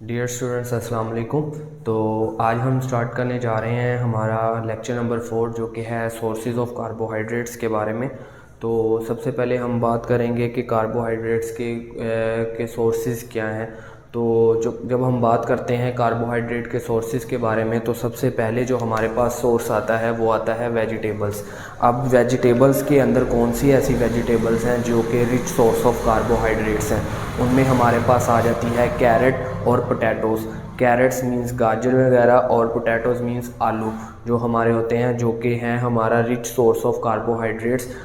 Dear students अस्सलाम वालेकुम। तो आज हम स्टार्ट करने जा रहे हैं हमारा लेक्चर नंबर 4 जो कि है सोर्सेज ऑफ कार्बोहाइड्रेट्स के बारे में। तो सबसे पहले हम बात करेंगे कि कार्बोहाइड्रेट्स के सोर्सेज क्या हैं। तो जब हम बात करते हैं कार्बोहाइड्रेट के सोर्सेज के बारे में तो सबसे पहले जो हमारे पास सोर्स आता है वो आता है वेजिटेबल्स। अब वेजिटेबल्स के अंदर कौन सी ऐसी वेजिटेबल्स हैं जो कि रिच सोर्स ऑफ कार्बोहाइड्रेट्स हैं, उनमें हमारे पास आ जाती है कैरेट और पोटैटोज़। कैरेट्स मींस गाजर वगैरह और पोटैटोज़ मींस आलू जो हमारे होते हैं, जो कि हैं हमारा रिच सोर्स ऑफ कार्बोहाइड्रेट्स।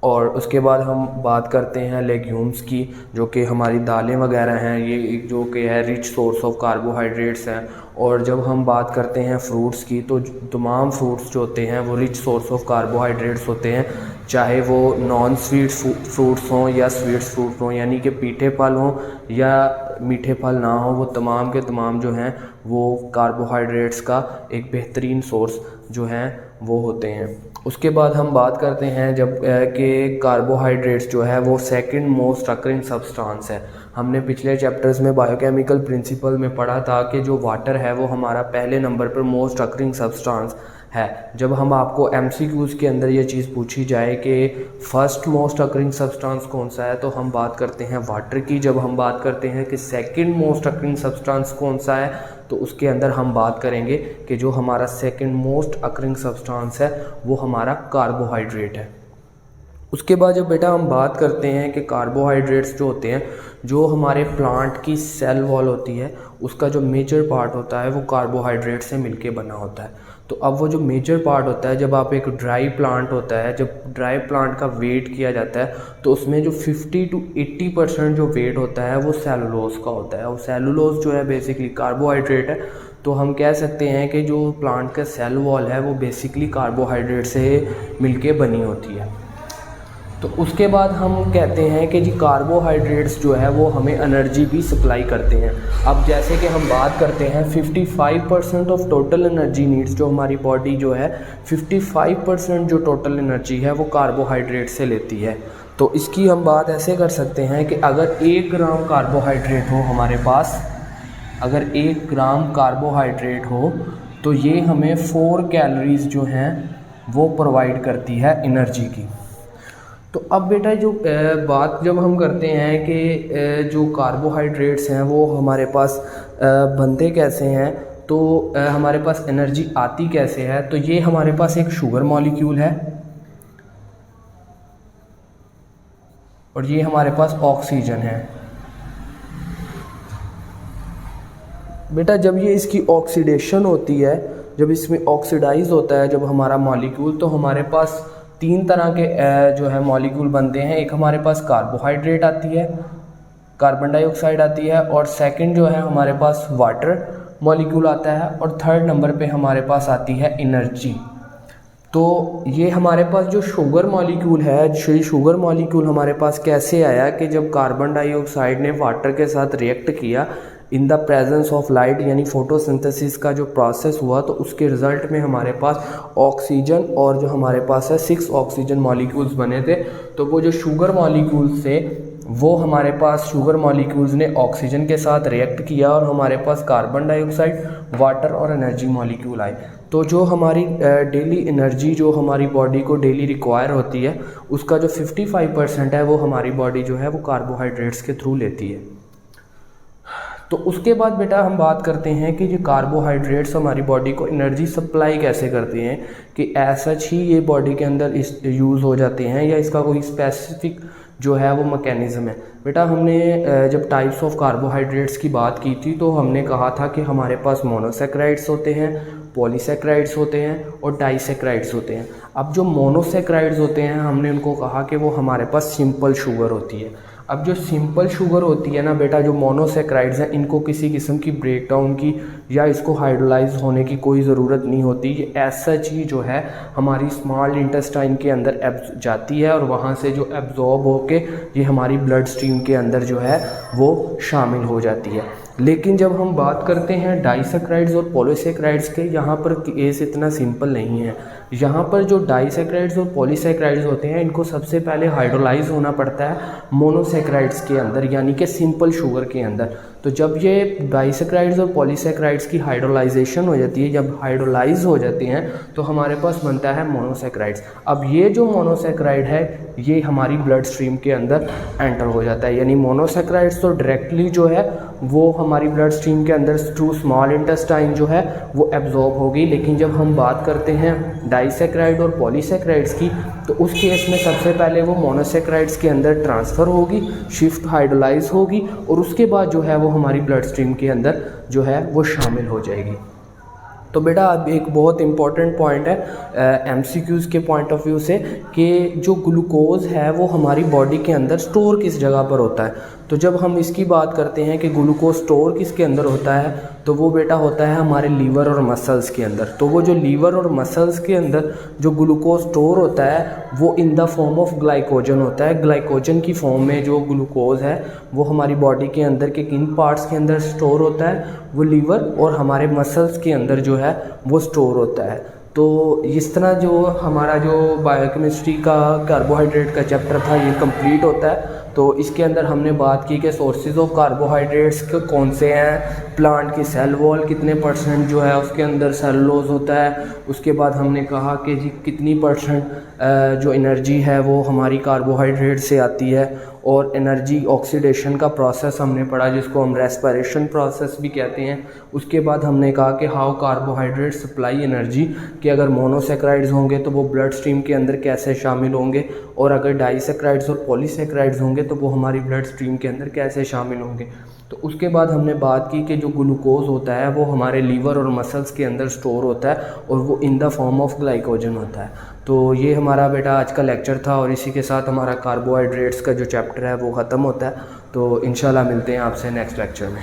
और उसके बाद हम बात करते हैं लेग्यूम्स की, जो कि हमारी दालें वगैरह हैं, ये जो कि है रिच सोर्स ऑफ कार्बोहाइड्रेट्स हैं। और जब हम बात करते हैं फ्रूट्स की तो तमाम फ्रूट्स जो होते हैं वो रिच सोर्स ऑफ कार्बोहाइड्रेट्स होते हैं, चाहे वो नॉन स्वीट फ्रूट्स हों या स्वीट फ्रूट्स हों, यानी कि मीठे फल हों या मीठे फल ना हो, वो तमाम के तमाम जो हैं वो कार्बोहाइड्रेट्स का एक बेहतरीन सोर्स जो हैं वो होते हैं। उसके बाद हम बात करते हैं जब कि कार्बोहाइड्रेट्स जो है वो सेकंड मोस्ट अकरिंग सब्सटेंस है। हमने पिछले चैप्टर्स में बायोकेमिकल प्रिंसिपल में पढ़ा था कि जो वाटर है वो हमारा पहले नंबर पर मोस्ट अकरिंग सब्सटेंस है। जब हम आपको एमसीक्यूज़ के अंदर ये चीज़ पूछी जाए कि फर्स्ट मोस्ट अकरिंग सब्सटेंस कौन सा है तो हम बात करते हैं वाटर की। जब हम बात करते हैं कि सेकंड मोस्ट अकरिंग सब्सटेंस कौन सा है तो उसके अंदर हम बात करेंगे कि जो हमारा सेकंड मोस्ट अकरिंग सब्सटेंस है वो हमारा कार्बोहाइड्रेट है। उसके बाद जब बेटा हम बात करते हैं कि कार्बोहाइड्रेट्स जो होते हैं, जो हमारे प्लांट की सेल वॉल होती है उसका जो मेजर पार्ट होता है वो कार्बोहाइड्रेट से मिलके बना होता है। तो अब वो जो मेजर पार्ट होता है, जब आप एक ड्राई प्लांट होता है, जब ड्राई प्लांट का वेट किया जाता है तो उसमें जो 50 to 80% जो वेट होता है वो सेलुलोज का होता है। और सेलुलोज जो है बेसिकली कार्बोहाइड्रेट है। तो हम कह सकते हैं कि जो प्लांट का सेल वॉल है वो बेसिकली कार्बोहाइड्रेट से मिलके बनी होती है। तो उसके बाद हम कहते हैं कि जी कार्बोहाइड्रेट्स जो है वो हमें एनर्जी भी सप्लाई करते हैं। अब जैसे कि हम बात करते हैं 55% ऑफ टोटल एनर्जी नीड्स, जो हमारी बॉडी जो है 55% जो टोटल एनर्जी है वो कार्बोहाइड्रेट से लेती है। तो इसकी हम बात ऐसे कर सकते हैं कि अगर 1 ग्राम कार्बोहाइड्रेट हो हमारे पास, अगर 1 ग्राम कार्बोहाइड्रेट हो तो ये हमें 4 कैलोरीज जो हैं वो प्रोवाइड करती है एनर्जी की। तो अब बेटा जो बात जब हम करते हैं कि जो कार्बोहाइड्रेट्स हैं वो हमारे पास बनते कैसे हैं, तो हमारे पास एनर्जी आती कैसे है, तो ये हमारे पास एक शुगर मॉलिक्यूल है और ये हमारे पास ऑक्सीजन है। बेटा जब ये इसकी ऑक्सीडेशन होती है, जब इसमें ऑक्सीडाइज होता है जब हमारा मॉलिक्यूल, तो हमारे पास 3 तरह के जो है मॉलिक्यूल बनते हैं। एक हमारे पास कार्बोहाइड्रेट आती है, कार्बन डाइऑक्साइड आती है, और सेकंड जो है हमारे पास वाटर मॉलिक्यूल आता है, और थर्ड नंबर पे हमारे पास आती है एनर्जी। तो ये हमारे पास जो शुगर मॉलिक्यूल है, ये शुगर मॉलिक्यूल हमारे पास कैसे आया कि जब कार्बन डाइऑक्साइड ने वाटर के साथ रिएक्ट किया in the presence of light, यानी फोटोसिंथेसिस का जो प्रोसेस हुआ, तो उसके रिज़ल्ट में हमारे पास ऑक्सीजन और जो हमारे पास है 6 ऑक्सीजन मॉलिक्यूल्स बने थे। तो वो जो शुगर मॉलिक्यूल्स थे वो हमारे पास शुगर मॉलिक्यूल्स ने ऑक्सीजन के साथ रिएक्ट किया और हमारे पास कार्बन डाइऑक्साइड, वाटर और एनर्जी मॉलिक्यूल आए। तो जो हमारी डेली एनर्जी जो हमारी बॉडी को डेली रिक्वायर होती है उसका जो 55% है वो हमारी बॉडी जो है वो कार्बोहाइड्रेट्स के थ्रू लेती है। तो उसके बाद बेटा हम बात करते हैं कि जो कार्बोहाइड्रेट्स हमारी बॉडी को एनर्जी सप्लाई कैसे करते हैं, कि ऐसा ही ये बॉडी के अंदर इस यूज़ हो जाते हैं या इसका कोई स्पेसिफिक जो है वो मैकेनिज़्म है। बेटा हमने जब टाइप्स ऑफ कार्बोहाइड्रेट्स की बात की थी तो हमने कहा था कि हमारे पास मोनोसैकेराइड्स होते हैं, पॉलीसैकेराइड्स होते हैं और डाइसैकेराइड्स होते हैं। अब जो मोनोसैकेराइड्स होते हैं हमने उनको कहा कि वो हमारे पास सिंपल शुगर होती है। अब जो सिंपल शुगर होती है ना बेटा, जो मोनोसैकेराइड्स हैं, इनको किसी किस्म की ब्रेकडाउन की या इसको हाइड्रोलाइज होने की कोई ज़रूरत नहीं होती। ये ऐसा चीज़ जो है हमारी स्मॉल इंटेस्टाइन के अंदर जाती है और वहाँ से जो एब्जॉर्ब होके ये हमारी ब्लड स्ट्रीम के अंदर जो है वो शामिल हो जाती है। लेकिन जब हम बात करते हैं डाइसैकराइड्स और पॉलीसैकराइड्स के, यहाँ पर केस इतना सिंपल नहीं है। यहाँ पर जो डाइसैकराइड्स और पॉलीसैकराइड्स होते हैं इनको सबसे पहले हाइड्रोलाइज होना पड़ता है मोनोसैकराइड्स के अंदर, यानी कि सिंपल शुगर के अंदर। तो जब ये डाइसैकराइड्स और पॉलीसैकराइड्स की हाइड्रोलाइजेशन हो जाती है, जब हाइड्रोलाइज हो जाती हैं तो हमारे पास बनता है मोनोसैकराइड्स। अब ये जो मोनोसैकराइड है ये हमारी ब्लड स्ट्रीम के अंदर एंटर हो जाता है, यानी मोनोसैकराइड्स तो डायरेक्टली जो है वो हमारी ब्लड स्ट्रीम के अंदर थ्रू स्मॉल इंटेस्टाइन जो है वो एब्जॉर्ब होगी। लेकिन जब हम बात करते हैं डाइसैकराइड और पॉलीसैकराइड्स की, तो उस केस में सबसे पहले वो मोनोसैकराइड्स के अंदर ट्रांसफ़र होगी, शिफ्ट हाइड्रोलाइज होगी, और उसके बाद जो है वो हमारी ब्लड स्ट्रीम के अंदर जो है वो शामिल हो जाएगी। तो बेटा अब एक बहुत इंपॉर्टेंट पॉइंट है एमसीक्यूज़ के पॉइंट ऑफ व्यू से कि जो ग्लूकोज है वो हमारी बॉडी के अंदर स्टोर किस जगह पर होता है। तो जब हम इसकी बात करते हैं कि ग्लूकोज स्टोर किसके अंदर होता है, तो वो बेटा होता है हमारे लीवर और मसल्स के अंदर। तो वो जो लीवर और मसल्स के अंदर जो ग्लूकोज स्टोर होता है वो in the form of glycogen होता है। ग्लाइकोजन की फॉर्म में जो ग्लूकोज है वो हमारी बॉडी के अंदर के किन पार्ट्स के अंदर स्टोर होता है, वो लीवर और हमारे मसल्स के अंदर जो है वो स्टोर होता है। तो इस तरह जो हमारा जो बायोकेमिस्ट्री का कार्बोहाइड्रेट का चैप्टर था ये कंप्लीट होता है। तो इसके अंदर हमने बात की कि सोर्सेज ऑफ कार्बोहाइड्रेट्स कौन से हैं, प्लांट की सेल वॉल कितने परसेंट जो है उसके अंदर सेलुलोज होता है, उसके बाद हमने कहा कि जी कितनी परसेंट जो एनर्जी है वो हमारी कार्बोहाइड्रेट से आती है, और एनर्जी ऑक्सीडेशन का प्रोसेस हमने पढ़ा जिसको हम रेस्पिरेशन प्रोसेस भी कहते हैं। उसके बाद हमने कहा कि हाउ कार्बोहाइड्रेट सप्लाई एनर्जी, कि अगर मोनोसैकराइड्स होंगे तो वो ब्लड स्ट्रीम के अंदर कैसे शामिल होंगे, और अगर डाइसैकराइड्स और पॉलीसैकराइड्स होंगे तो वो हमारी ब्लड स्ट्रीम के अंदर कैसे शामिल होंगे। तो उसके बाद हमने बात की कि जो ग्लूकोज होता है वो हमारे लीवर और मसल्स के अंदर स्टोर होता है और वो in the form of glycogen होता है। तो ये हमारा बेटा आज का लेक्चर था, और इसी के साथ हमारा कार्बोहाइड्रेट्स का जो चैप्टर है वो ख़त्म होता है। तो इंशाल्लाह मिलते हैं आपसे नेक्स्ट लेक्चर में।